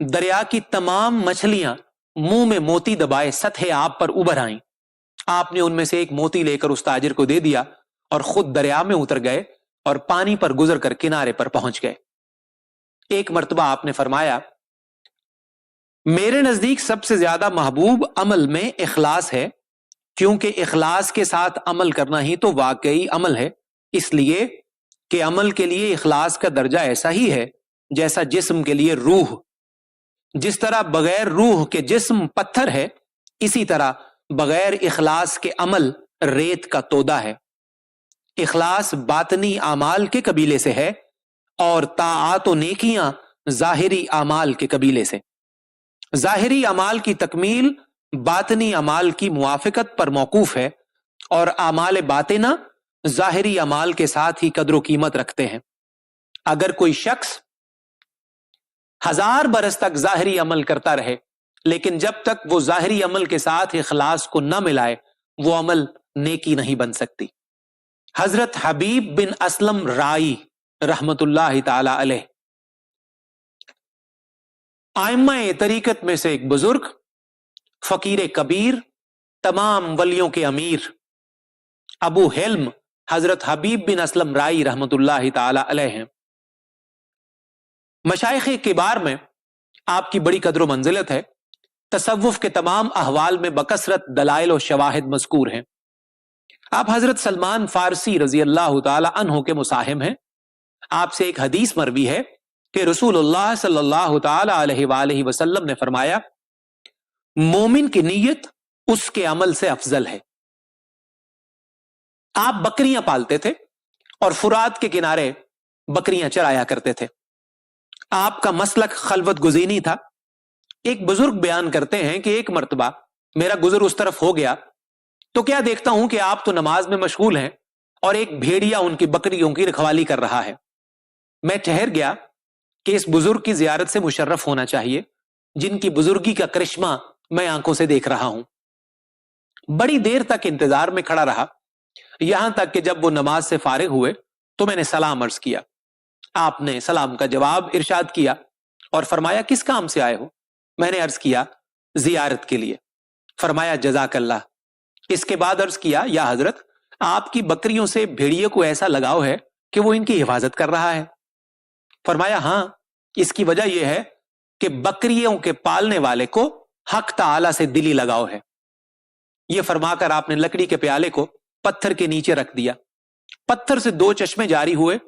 دریا کی تمام مچھلیاں منہ میں موتی دبائے سطح آب پر ابھر آئیں۔ آپ نے ان میں سے ایک موتی لے کر اس تاجر کو دے دیا اور خود دریا میں اتر گئے اور پانی پر گزر کر کنارے پر پہنچ گئے۔ ایک مرتبہ آپ نے فرمایا، میرے نزدیک سب سے زیادہ محبوب عمل میں اخلاص ہے، کیونکہ اخلاص کے ساتھ عمل کرنا ہی تو واقعی عمل ہے، اس لیے کہ عمل کے لیے اخلاص کا درجہ ایسا ہی ہے جیسا جسم کے لیے روح۔ جس طرح بغیر روح کے جسم پتھر ہے، اسی طرح بغیر اخلاص کے عمل ریت کا تودا ہے۔ اخلاص باطنی اعمال کے قبیلے سے ہے اور طاعات و نیکیاں ظاہری اعمال کے قبیلے سے۔ ظاہری اعمال کی تکمیل باطنی اعمال کی موافقت پر موقوف ہے، اور اعمال باطنہ ظاہری اعمال کے ساتھ ہی قدر و قیمت رکھتے ہیں۔ اگر کوئی شخص 1000 برس تک ظاہری عمل کرتا رہے، لیکن جب تک وہ ظاہری عمل کے ساتھ اخلاص کو نہ ملائے، وہ عمل نیکی نہیں بن سکتی۔ حضرت حبیب بن اسلم رائی رحمت اللہ تعالی علیہ، ائمہ طریقت میں سے ایک بزرگ، فقیر کبیر، تمام ولیوں کے امیر، ابو حلم حضرت حبیب بن اسلم رائی رحمت اللہ تعالی علیہ ہیں۔ مشائخ کبار میں آپ کی بڑی قدر و منزلت ہے۔ تصوف کے تمام احوال میں بکثرت دلائل و شواہد مذکور ہیں۔ آپ حضرت سلمان فارسی رضی اللہ تعالی عنہ کے مصاحب ہیں۔ آپ سے ایک حدیث مروی ہے کہ رسول اللہ صلی اللہ تعالی علیہ وآلہ وسلم نے فرمایا، مومن کی نیت اس کے عمل سے افضل ہے۔ آپ بکریاں پالتے تھے اور فرات کے کنارے بکریاں چرایا کرتے تھے۔ آپ کا مسلک خلوت گزینی تھا۔ ایک بزرگ بیان کرتے ہیں کہ ایک مرتبہ میرا گزر اس طرف ہو گیا تو کیا دیکھتا ہوں کہ آپ تو نماز میں مشغول ہیں اور ایک بھیڑیا ان کی بکریوں کی رکھوالی کر رہا ہے۔ میں ٹھہر گیا کہ اس بزرگ کی زیارت سے مشرف ہونا چاہیے، جن کی بزرگی کا کرشمہ میں آنکھوں سے دیکھ رہا ہوں۔ بڑی دیر تک انتظار میں کھڑا رہا، یہاں تک کہ جب وہ نماز سے فارغ ہوئے تو میں نے سلام عرض کیا۔ آپ نے سلام کا جواب ارشاد کیا اور فرمایا، کس کام سے آئے ہو؟ میں نے عرض کیا، زیارت کے لیے۔ فرمایا، جزاک اللہ۔ اس کے بعد عرض کیا، یا حضرت، آپ کی بکریوں سے بھیڑیے کو ایسا لگاؤ ہے کہ وہ ان کی حفاظت کر رہا ہے؟ فرمایا، ہاں، اس کی وجہ یہ ہے کہ بکریوں کے پالنے والے کو حق تعالی سے دلی لگاؤ ہے۔ یہ فرما کر آپ نے لکڑی کے پیالے کو پتھر کے نیچے رکھ دیا۔ پتھر سے 2 چشمے جاری ہوئے،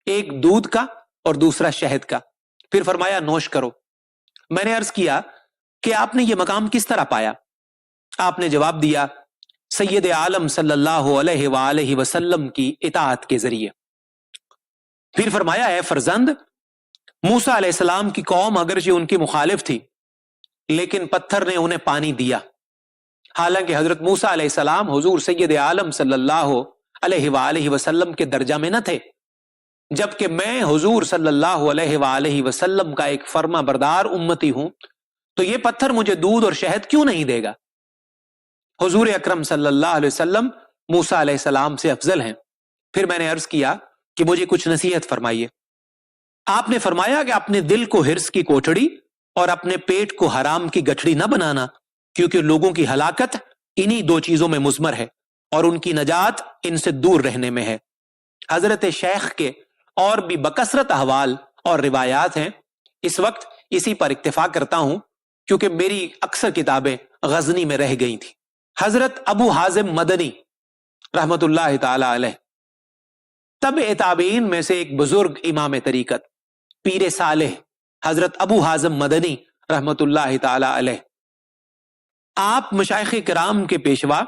ایک دودھ کا اور دوسرا شہد کا۔ پھر فرمایا، نوش کرو۔ میں نے عرض کیا کہ آپ نے یہ مقام کس طرح پایا؟ آپ نے جواب دیا، سید عالم صلی اللہ علیہ وآلہ وسلم کی اطاعت کے ذریعے۔ پھر فرمایا، اے فرزند، موسیٰ علیہ السلام کی قوم اگرچہ ان کی مخالف تھی، لیکن پتھر نے انہیں پانی دیا۔ حالانکہ حضرت موسیٰ علیہ السلام حضور سید عالم صلی اللہ علیہ وآلہ وسلم کے درجہ میں نہ تھے، جبکہ میں حضور صلی اللہ علیہ وآلہ وسلم کا ایک فرما بردار امتی ہوں، تو یہ پتھر مجھے دودھ اور شہد کیوں نہیں دے گا؟ حضور اکرم صلی اللہ علیہ وسلم موسیٰ علیہ السلام سے افضل ہیں۔ پھر میں نے عرض کیا کہ مجھے کچھ نصیحت فرمائیے۔ آپ نے فرمایا کہ اپنے دل کو حرص کی کوٹڑی اور اپنے پیٹ کو حرام کی گٹھڑی نہ بنانا، کیونکہ لوگوں کی ہلاکت انہی 2 چیزوں میں مضمر ہے اور ان کی نجات ان سے دور رہنے میں ہے۔ حضرت شیخ کے اور بھی بکثرت احوال اور روایات ہیں، اس وقت اسی پر اکتفا کرتا ہوں کیونکہ میری اکثر کتابیں غزنی میں رہ گئی تھیں۔ حضرت ابو حازم مدنی رحمت اللہ تعالی علیہ، تبع تابعین میں سے ایک بزرگ امام طریقت، پیر صالح حضرت ابو حازم مدنی رحمت اللہ تعالی علیہ، آپ مشائخ کرام کے پیشوا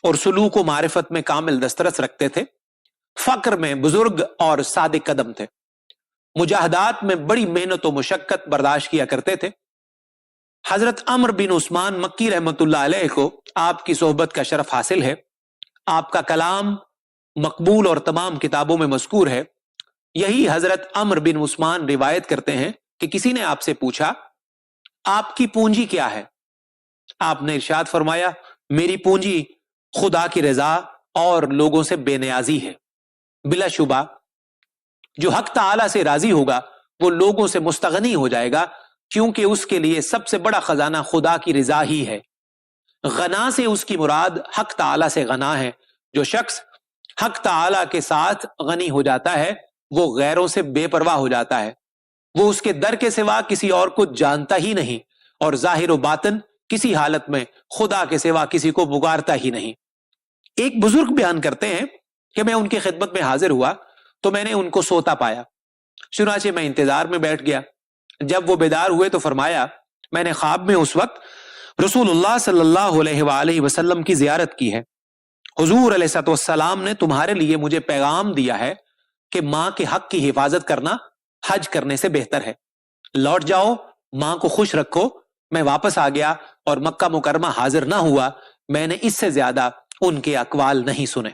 اور سلوک و معرفت میں کامل دسترس رکھتے تھے، فقر میں بزرگ اور صادق قدم تھے، مجاہدات میں بڑی محنت و مشقت برداشت کیا کرتے تھے۔ حضرت عمر بن عثمان مکی رحمت اللہ علیہ کو آپ کی صحبت کا شرف حاصل ہے۔ آپ کا کلام مقبول اور تمام کتابوں میں مذکور ہے۔ یہی حضرت عمر بن عثمان روایت کرتے ہیں کہ کسی نے آپ سے پوچھا، آپ کی پونجی کیا ہے؟ آپ نے ارشاد فرمایا، میری پونجی خدا کی رضا اور لوگوں سے بے نیازی ہے۔ بلا شبہ جو حق تعالی سے راضی ہوگا وہ لوگوں سے مستغنی ہو جائے گا، کیونکہ اس کے لیے سب سے بڑا خزانہ خدا کی رضا ہی ہے۔ غنا سے اس کی مراد حق تعالی سے غنا ہے۔ جو شخص حق تعالی کے ساتھ غنی ہو جاتا ہے وہ غیروں سے بے پرواہ ہو جاتا ہے، وہ اس کے در کے سوا کسی اور کو جانتا ہی نہیں، اور ظاہر و باطن کسی حالت میں خدا کے سوا کسی کو پکارتا ہی نہیں۔ ایک بزرگ بیان کرتے ہیں کہ میں ان کی خدمت میں حاضر ہوا تو میں نے ان کو سوتا پایا، چنانچہ میں انتظار میں بیٹھ گیا۔ جب وہ بیدار ہوئے تو فرمایا، میں نے خواب میں اس وقت رسول اللہ صلی اللہ علیہ وآلہ وسلم کی زیارت کی ہے۔ حضور علیہ السلام نے تمہارے لیے مجھے پیغام دیا ہے کہ ماں کے حق کی حفاظت کرنا حج کرنے سے بہتر ہے، لوٹ جاؤ، ماں کو خوش رکھو۔ میں واپس آ گیا اور مکہ مکرمہ حاضر نہ ہوا، میں نے اس سے زیادہ ان کے اقوال نہیں سنے۔